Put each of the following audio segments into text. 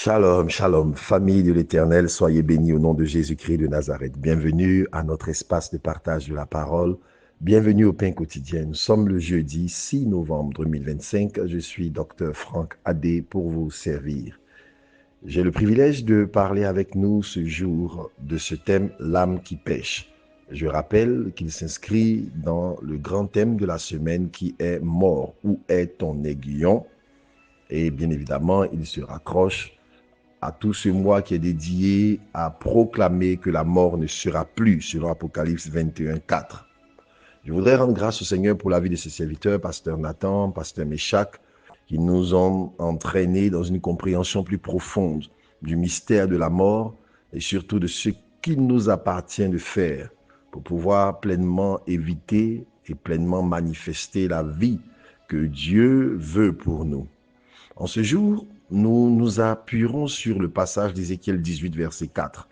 Shalom, shalom, famille de l'Éternel, soyez bénis au nom de Jésus-Christ de Nazareth. Bienvenue à notre espace de partage de la parole. Bienvenue au pain quotidien. Nous sommes le jeudi 6 novembre 2025. Je suis Dr Franck Adé pour vous servir. J'ai le privilège de parler avec nous ce jour de ce thème, l'âme qui pêche. Je rappelle qu'il s'inscrit dans le grand thème de la semaine qui est mort. Où est ton aiguillon? Et bien évidemment, il se raccroche à tout ce mois qui est dédié à proclamer que la mort ne sera plus, selon Apocalypse 21, 4. Je voudrais rendre grâce au Seigneur pour la vie de ses serviteurs, Pasteur Nathan, Pasteur Méchac, qui nous ont entraînés dans une compréhension plus profonde du mystère de la mort et surtout de ce qu'il nous appartient de faire pour pouvoir pleinement éviter et pleinement manifester la vie que Dieu veut pour nous. En ce jour, nous nous appuierons sur le passage d'Ézéchiel 18, verset 4,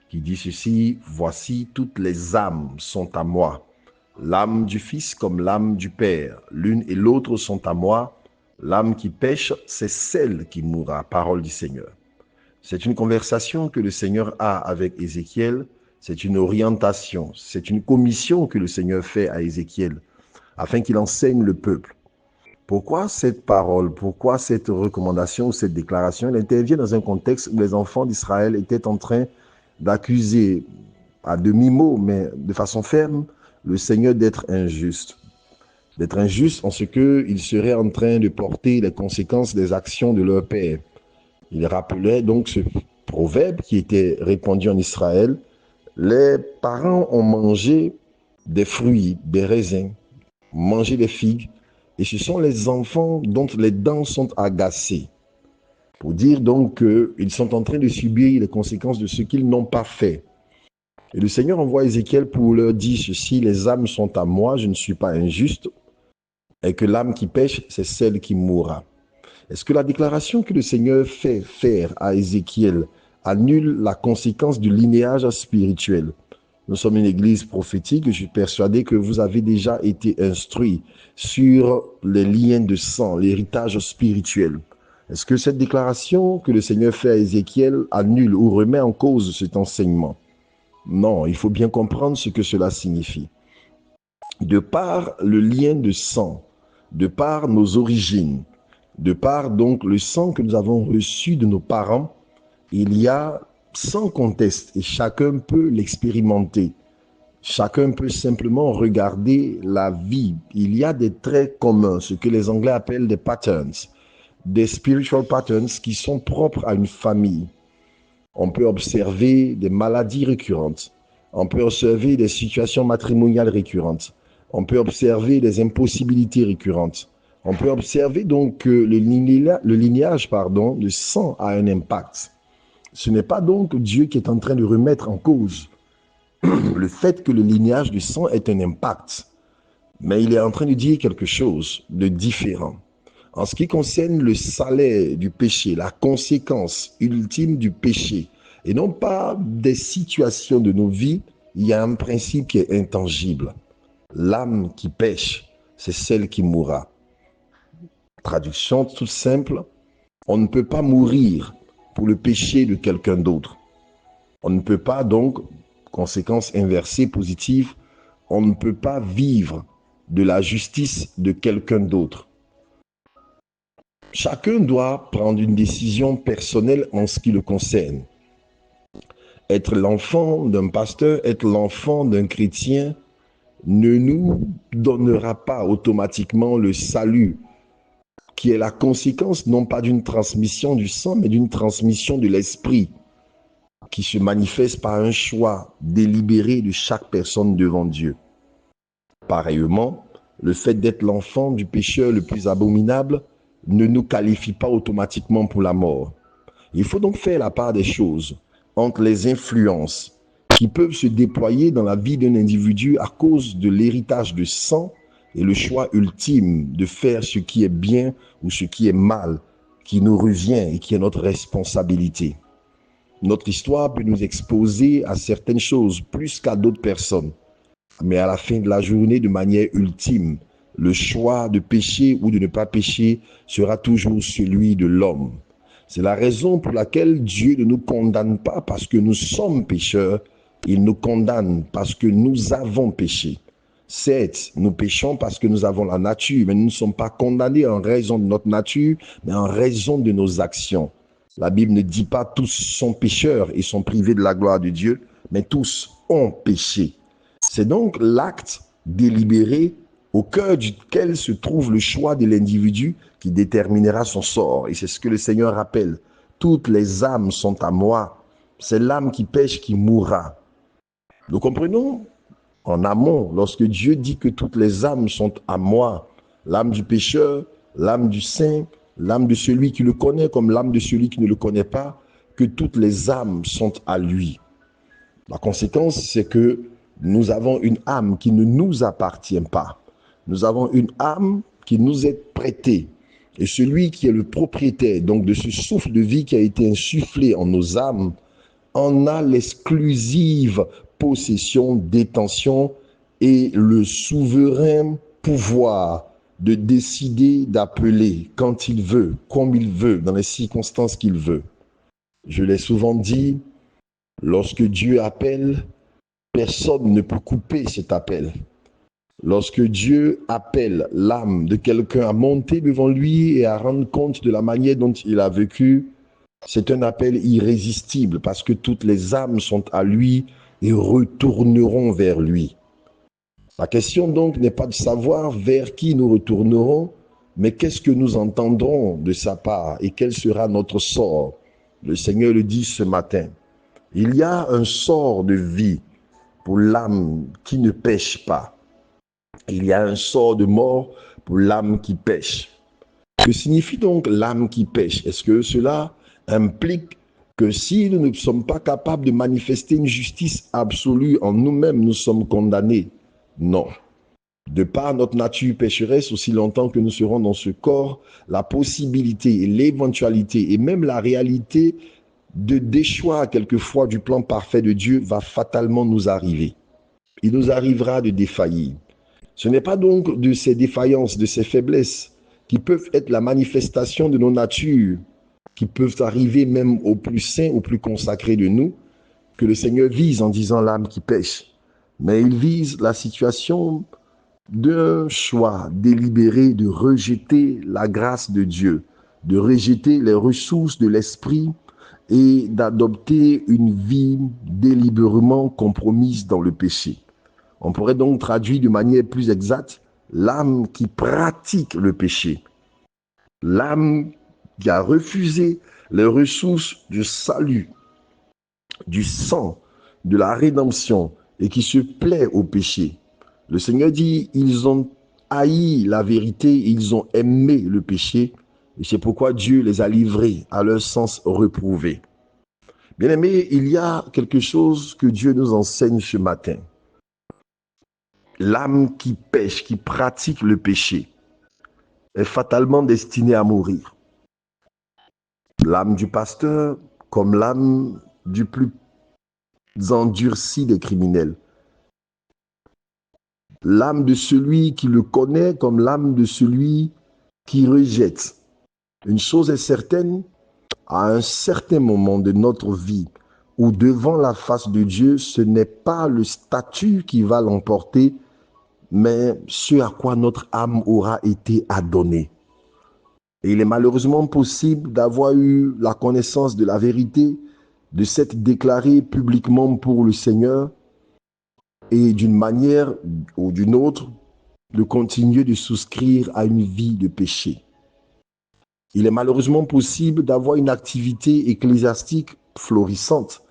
qui dit ceci: « Voici, toutes les âmes sont à moi, l'âme du Fils comme l'âme du Père, l'une et l'autre sont à moi, l'âme qui pêche, c'est celle qui mourra. » Parole du Seigneur. C'est une conversation que le Seigneur a avec Ézéchiel, c'est une orientation, c'est une commission que le Seigneur fait à Ézéchiel, afin qu'il enseigne le peuple. Pourquoi cette parole, pourquoi cette recommandation ou cette déclaration? Elle intervient dans un contexte où les enfants d'Israël étaient en train d'accuser à demi-mot, mais de façon ferme, le Seigneur d'être injuste. D'être injuste en ce qu'il serait en train de porter les conséquences des actions de leur père. Il rappelait donc ce proverbe qui était répandu en Israël: les parents ont mangé des fruits, des raisins, mangé des figues, et ce sont les enfants dont les dents sont agacées. Pour dire donc qu'ils sont en train de subir les conséquences de ce qu'ils n'ont pas fait. Et le Seigneur envoie Ézéchiel pour leur dire ceci: les âmes sont à moi, je ne suis pas injuste, et que l'âme qui pêche, c'est celle qui mourra. Est-ce que la déclaration que le Seigneur fait faire à Ézéchiel annule la conséquence du linéage spirituel? Nous sommes une église prophétique. Je suis persuadé que vous avez déjà été instruits sur les liens de sang, l'héritage spirituel. Est-ce que cette déclaration que le Seigneur fait à Ézéchiel annule ou remet en cause cet enseignement? Non, il faut bien comprendre ce que cela signifie. De par le lien de sang, de par nos origines, de par donc le sang que nous avons reçu de nos parents, il y a sans conteste, et chacun peut l'expérimenter. Chacun peut simplement regarder la vie. Il y a des traits communs, ce que les Anglais appellent des patterns, des spiritual patterns qui sont propres à une famille. On peut observer des maladies récurrentes. On peut observer des situations matrimoniales récurrentes. On peut observer des impossibilités récurrentes. On peut observer donc que le lignage, le sang a un impact. Ce n'est pas donc Dieu qui est en train de remettre en cause le fait que le lignage du sang ait un impact, mais il est en train de dire quelque chose de différent. En ce qui concerne le salaire du péché, la conséquence ultime du péché, et non pas des situations de nos vies, il y a un principe qui est intangible. L'âme qui pêche, c'est celle qui mourra. Traduction toute simple: on ne peut pas mourir pour le péché de quelqu'un d'autre. On ne peut pas donc, conséquence inversée positive, on ne peut pas vivre de la justice de quelqu'un d'autre. Chacun doit prendre une décision personnelle en ce qui le concerne. Être l'enfant d'un pasteur, être l'enfant d'un chrétien ne nous donnera pas automatiquement le salut, qui est la conséquence non pas d'une transmission du sang, mais d'une transmission de l'esprit, qui se manifeste par un choix délibéré de chaque personne devant Dieu. Pareillement, le fait d'être l'enfant du pécheur le plus abominable ne nous qualifie pas automatiquement pour la mort. Il faut donc faire la part des choses entre les influences qui peuvent se déployer dans la vie d'un individu à cause de l'héritage de sang et le choix ultime de faire ce qui est bien ou ce qui est mal, qui nous revient et qui est notre responsabilité. Notre histoire peut nous exposer à certaines choses plus qu'à d'autres personnes. Mais à la fin de la journée, de manière ultime, le choix de pécher ou de ne pas pécher sera toujours celui de l'homme. C'est la raison pour laquelle Dieu ne nous condamne pas parce que nous sommes pécheurs. Il nous condamne parce que nous avons péché. Certes, nous péchons parce que nous avons la nature, mais nous ne sommes pas condamnés en raison de notre nature, mais en raison de nos actions. La Bible ne dit pas tous sont pécheurs et sont privés de la gloire de Dieu, mais tous ont péché. C'est donc l'acte délibéré au cœur duquel se trouve le choix de l'individu qui déterminera son sort. Et c'est ce que le Seigneur rappelle. Toutes les âmes sont à moi. C'est l'âme qui pêche qui mourra. Nous comprenons en amont, lorsque Dieu dit que toutes les âmes sont à moi, l'âme du pécheur, l'âme du saint, l'âme de celui qui le connaît comme l'âme de celui qui ne le connaît pas, que toutes les âmes sont à lui. La conséquence, c'est que nous avons une âme qui ne nous appartient pas. Nous avons une âme qui nous est prêtée. Et celui qui est le propriétaire donc de ce souffle de vie qui a été insufflé en nos âmes en a l'exclusive possession, détention et le souverain pouvoir de décider d'appeler quand il veut, comme il veut, dans les circonstances qu'il veut. Je l'ai souvent dit, lorsque Dieu appelle, personne ne peut couper cet appel. Lorsque Dieu appelle l'âme de quelqu'un à monter devant lui et à rendre compte de la manière dont il a vécu, c'est un appel irrésistible parce que toutes les âmes sont à lui et retourneront vers lui. La question donc n'est pas de savoir vers qui nous retournerons, mais qu'est-ce que nous entendrons de sa part et quel sera notre sort. Le Seigneur le dit ce matin. Il y a un sort de vie pour l'âme qui ne pêche pas. Il y a un sort de mort pour l'âme qui pêche. Que signifie donc l'âme qui pêche? Est-ce que cela implique que si nous ne sommes pas capables de manifester une justice absolue en nous-mêmes, nous sommes condamnés? Non. De par notre nature pécheresse, aussi longtemps que nous serons dans ce corps, la possibilité et l'éventualité et même la réalité de déchoir quelquefois du plan parfait de Dieu va fatalement nous arriver. Il nous arrivera de défaillir. Ce n'est pas donc de ces défaillances, de ces faiblesses qui peuvent être la manifestation de nos natures, qui peuvent arriver même aux plus saints, aux plus consacrés de nous, que le Seigneur vise en disant l'âme qui pêche. Mais il vise la situation d'un choix délibéré de rejeter la grâce de Dieu, de rejeter les ressources de l'esprit et d'adopter une vie délibérément compromise dans le péché. On pourrait donc traduire de manière plus exacte l'âme qui pratique le péché. L'âme qui a refusé les ressources du salut, du sang, de la rédemption et qui se plaît au péché. Le Seigneur dit, ils ont haï la vérité, ils ont aimé le péché et c'est pourquoi Dieu les a livrés à leur sens reprouvé. Bien-aimés, il y a quelque chose que Dieu nous enseigne ce matin. L'âme qui pêche, qui pratique le péché, est fatalement destinée à mourir. L'âme du pasteur comme l'âme du plus endurci des criminels. L'âme de celui qui le connaît comme l'âme de celui qui rejette. Une chose est certaine, à un certain moment de notre vie où devant la face de Dieu, ce n'est pas le statut qui va l'emporter, mais ce à quoi notre âme aura été adonnée. Et il est malheureusement possible d'avoir eu la connaissance de la vérité, de s'être déclaré publiquement pour le Seigneur et d'une manière ou d'une autre, de continuer de souscrire à une vie de péché. Il est malheureusement possible d'avoir une activité ecclésiastique florissante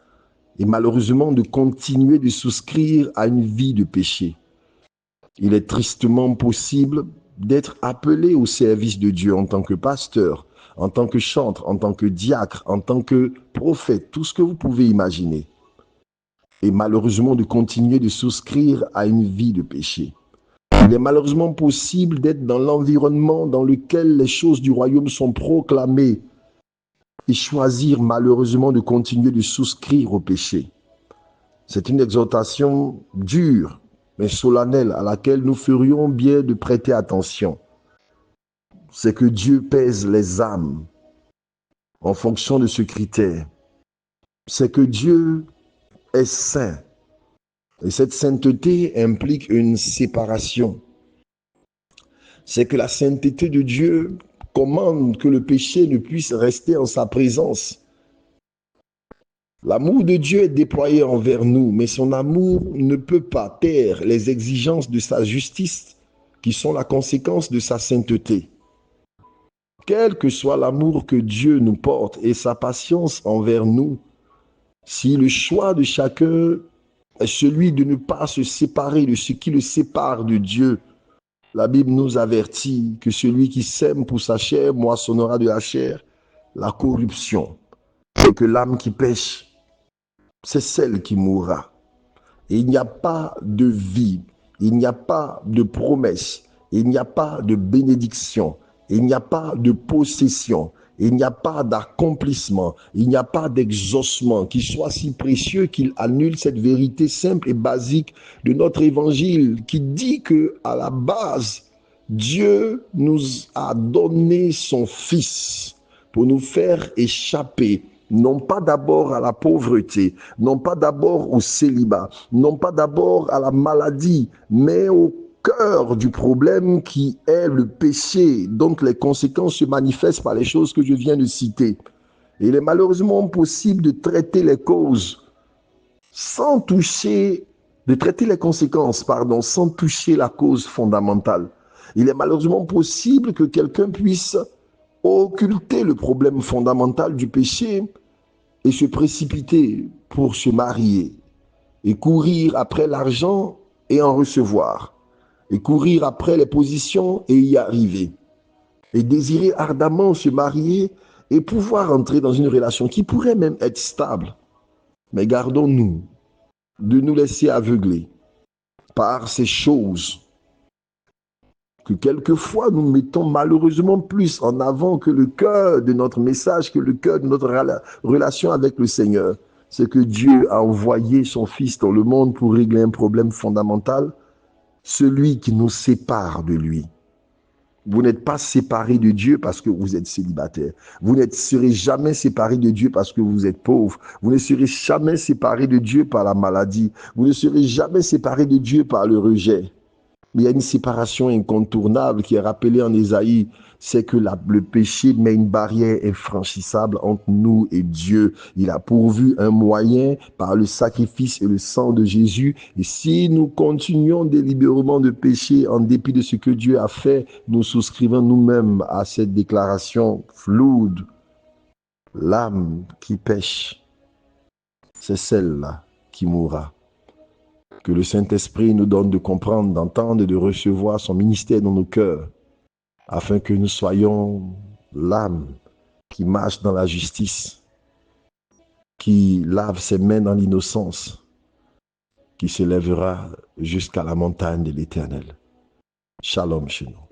et malheureusement de continuer de souscrire à une vie de péché. Il est tristement possible d'être appelé au service de Dieu en tant que pasteur, en tant que chantre, en tant que diacre, en tant que prophète, tout ce que vous pouvez imaginer. Et malheureusement de continuer de souscrire à une vie de péché. Il est malheureusement possible d'être dans l'environnement dans lequel les choses du royaume sont proclamées et choisir malheureusement de continuer de souscrire au péché. C'est une exhortation dure, mais solennelle, à laquelle nous ferions bien de prêter attention. C'est que Dieu pèse les âmes. en fonction de ce critère, c'est que Dieu est saint. Et cette sainteté implique une séparation. C'est que la sainteté de Dieu commande que le péché ne puisse rester en sa présence. L'amour de Dieu est déployé envers nous, mais son amour ne peut pas taire les exigences de sa justice qui sont la conséquence de sa sainteté. Quel que soit l'amour que Dieu nous porte et sa patience envers nous, si le choix de chacun est celui de ne pas se séparer de ce qui le sépare de Dieu, la Bible nous avertit que celui qui sème pour sa chair moissonnera de la chair la corruption, et que l'âme qui pêche, c'est celle qui mourra. Et il n'y a pas de vie, il n'y a pas de promesse, il n'y a pas de bénédiction, il n'y a pas de possession, il n'y a pas d'accomplissement, il n'y a pas d'exaucement qui soit si précieux qu'il annule cette vérité simple et basique de notre évangile qui dit que à la base, Dieu nous a donné son Fils pour nous faire échapper non pas d'abord à la pauvreté, non pas d'abord au célibat, non pas d'abord à la maladie, mais au cœur du problème qui est le péché, dont les conséquences se manifestent par les choses que je viens de citer. Et il est malheureusement possible de traiter les causes sans toucher, de traiter les conséquences, sans toucher la cause fondamentale. Il est malheureusement possible que quelqu'un puisse occulter le problème fondamental du péché et se précipiter pour se marier et courir après l'argent et en recevoir et courir après les positions et y arriver et désirer ardemment se marier et pouvoir entrer dans une relation qui pourrait même être stable. Mais gardons-nous de nous laisser aveugler par ces choses que quelquefois nous mettons malheureusement plus en avant que le cœur de notre message, que le cœur de notre relation avec le Seigneur. C'est que Dieu a envoyé son Fils dans le monde pour régler un problème fondamental, celui qui nous sépare de lui. Vous n'êtes pas séparé de Dieu parce que vous êtes célibataire. Vous ne serez jamais séparé de Dieu parce que vous êtes pauvre. Vous ne serez jamais séparé de Dieu par la maladie. Vous ne serez jamais séparé de Dieu par le rejet. Mais il y a une séparation incontournable qui est rappelée en Ésaïe, c'est que le péché met une barrière infranchissable entre nous et Dieu. Il a pourvu un moyen par le sacrifice et le sang de Jésus. Et si nous continuons délibérément de pécher en dépit de ce que Dieu a fait, nous souscrivons nous-mêmes à cette déclaration floue. L'âme qui pêche, c'est celle-là qui mourra. Que le Saint-Esprit nous donne de comprendre, d'entendre et de recevoir son ministère dans nos cœurs, afin que nous soyons l'âme qui marche dans la justice, qui lave ses mains dans l'innocence, qui se lèvera jusqu'à la montagne de l'Éternel. Shalom chez nous.